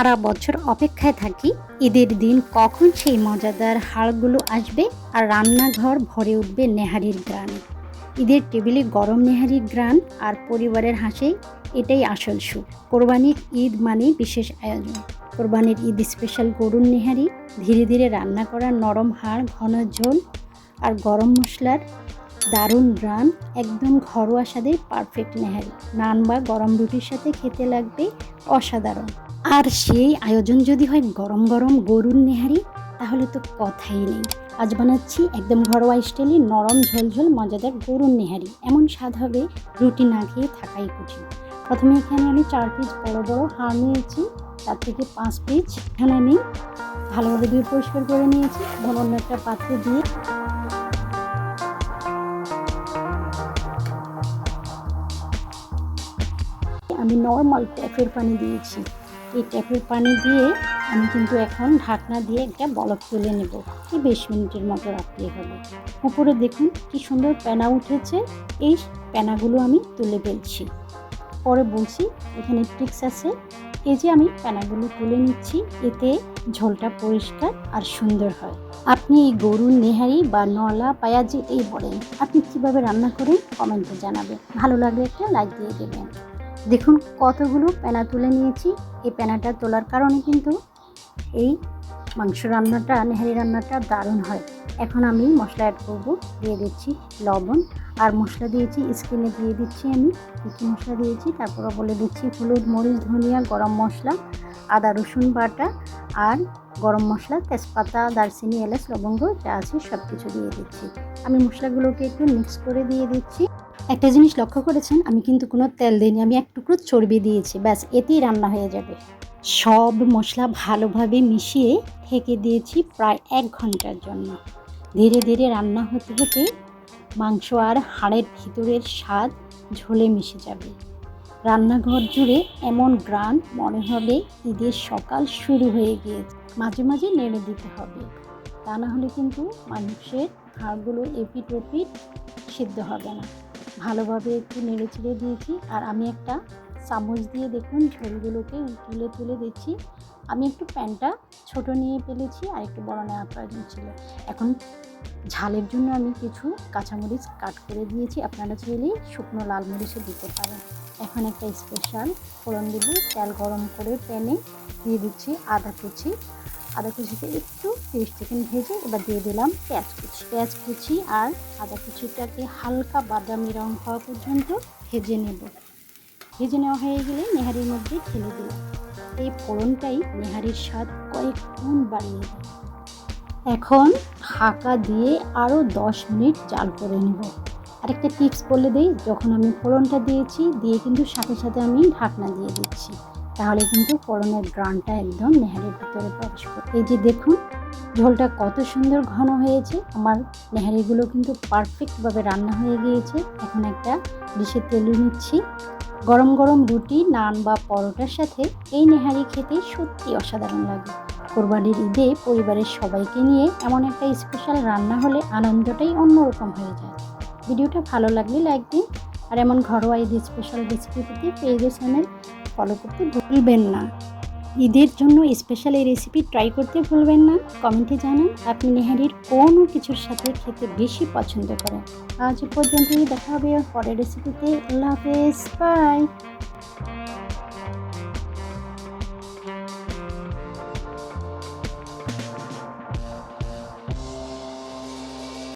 সারা বছর অপেক্ষায় থাকি ঈদের দিন কখন সেই মজাদার হাড়গুলো আসবে আর রান্নাঘর ভরে উঠবে নেহারির গ্রানে। ঈদের টেবিলে গরম নেহারির গ্রান আর পরিবারের হাসি, এটাই আসল সুখ। কোরবানির ঈদ মানে বিশেষ আয়োজন। কোরবানির ঈদ স্পেশাল গরুর নেহারি, ধীরে ধীরে রান্না করা নরম হাড়, ঘন ঝোল আর গরম মশলার দারুণ গ্রান, একদম ঘরোয়া স্বাদের পারফেক্ট নেহারি। নান বা গরম রুটির সাথে খেতে লাগবে অসাধারণ। আর সেই আয়োজন যদি হয় গরম গরম গরুর নেহারি, তাহলে তো কথাই নেই। আজ বানাচ্ছি একদম ঘরোয়া স্টাইলে নরম ঝোলঝোল মজাদার গরুর নেহারি। এমন স্বাদ হবে রুটি না খেয়ে থাকাই কঠিন। প্রথমে এখানে আমি 4 পিস বড় বড় হাড় নিয়েছি, তার থেকে 5 পিস এখানে আমি ভালোভাবে ধুয়ে পরিষ্কার করে নিয়েছি। অন্য একটা পাত্রে দিয়ে আমি নর্মাল ট্যাপের পানি দিয়েছি। এই ট্যাপের পানি দিয়ে আমি কিন্তু এখন ঢাকনা দিয়ে একটা বলক তুলে নেব। এই 20 মিনিটের মতো রাখতে হবে। উপরে দেখুন কি সুন্দর পেনা উঠেছে। এই পেনাগুলো আমি তুলে ফেলছি। পরে বলছি এখানে ট্রিক্স আছে। এই যে আমি পেনাগুলো তুলে নিচ্ছি, এতে ঝোলটা পরিষ্কার আর সুন্দর হয়। আপনি এই গরুর নেহারি বা নলা পায়া যে এই বলেন, আপনি কিভাবে রান্না করেন কমেন্টে জানাবেন। ভালো লাগলে একটা লাইক দিয়ে দেবেন। দেখুন কতগুলো পেনা তুলে নিয়েছি। এই পেনাটা তোলার কারণে কিন্তু এই মাংস রান্নাটা, নেহারি রান্নাটা দারুণ হয়। এখন আমি মশলা অ্যাড করব। দিয়ে দিচ্ছি লবণ আর মশলা দিয়েছি স্ক্রিনে দিয়ে দিচ্ছি আমি কী মশলা দিয়েছি, তারপরে বলে দিচ্ছি হলুদ, মরিচ, ধনিয়া, গরম মশলা, আদা রসুন বাটা আর গরম মশলা, তেজপাতা, দারচিনি, এলাচ, লবঙ্গ যা আছে সব কিছু দিয়ে দিচ্ছি। আমি মশলাগুলোকে একটু মিক্স করে দিয়ে দিচ্ছি। একটা জিনিস লক্ষ্য করেছেন, আমি কিন্তু কোনো তেল দিইনি, আমি এক টুকরো চর্বি দিয়েছি, ব্যাস এতেই রান্না হয়ে যাবে। সব মশলা ভালোভাবে মিশিয়ে ঢেকে দিয়েছি প্রায় 1 ঘন্টার জন্য। ধীরে ধীরে রান্না হতে হতে মাংস আর হাড়ের ভিতরের স্বাদ ঝোলে মিশে যাবে। রান্নাঘর জুড়ে এমন গ্রান, মনে হবে ঈদের সকাল শুরু হয়ে গিয়েছে। মাঝে মাঝে নেড়ে দিতে হবে, তা না হলে কিন্তু মাংসের হাড়গুলো এপিট ওপিট সিদ্ধ হবে না। ভালোভাবে একটু নেড়ে চেড়ে দিয়েছি আর আমি একটা চামচ দিয়ে দেখুন ঝোলগুলোকে তুলে তুলে দিচ্ছি। আমি একটু প্যানটা ছোট নিয়ে ফেলেছি আর একটু বড় নেওয়ার প্রয়োজন ছিল। এখন ঝালের জন্য আমি কিছু কাঁচামরিচ কাট করে দিয়েছি, আপনারা চাইলে শুকনো লাল মরিচও দিতে পারেন। এখন একটা স্পেশাল ফোড়ন দেব। তেল গরম করে প্যানে দিয়ে দিচ্ছি আদা কুচিতে একটু 30 সেকেন্ড ভেজে এবার দিয়ে দিলাম পেঁয়াজ কুচি আর আদা কুচিটাকে হালকা বাদামি রং হওয়া পর্যন্ত ভেজে নেওয়া হয়ে গেলে নেহারির মধ্যে ঢেলে দিলাম। এই ফোড়নটাই নেহারির স্বাদ কয়েক গুণ বাড়িয়ে দেয়। এখন ঢাকা দিয়ে আরও 10 মিনিট জাল করে নেব। আরেকটা টিপস বলে দিই, যখন আমি ফোড়নটা দিয়েছি দিয়ে কিন্তু সাথে সাথে আমি ঢাকনা দিয়ে দিচ্ছি, তাহলে কিন্তু ফোড়নের গ্রানটা একদম নেহারির ভিতরে প্রবেশ করে। এই যে দেখুন ঝোলটা কত সুন্দর ঘন হয়েছে। আমার নেহারিগুলো কিন্তু পারফেক্টভাবে রান্না হয়ে গিয়েছে। এখন একটা ডিশে তেলে নিচ্ছি। গরম গরম রুটি, নান বা পরোটার সাথে এই নেহারি খেতে সত্যি অসাধারণ লাগে। কোরবানির ঈদে পরিবারের সবাইকে নিয়ে এমন একটা স্পেশাল রান্না হলে আনন্দটাই অন্যরকম হয়ে যায়। ভিডিওটা ভালো লাগলে লাইক দিন আর এমন ঘরোয়া ঈদ স্পেশাল রেসিপি পেতে পেজে চ্যানেল ফলো করতে ভুলবেন না। ঈদের জন্য স্পেশাল এই রেসিপি ট্রাই করতে ভুলবেন না। কমেন্টে জানান আপনি নেহারির কোনো কিছুর সাথে খেতে বেশি পছন্দ করেন। আজ পর্যন্তই, দেখা হবে পরের রেসিপিতে। আল্লাহ হাফেজ, বাই।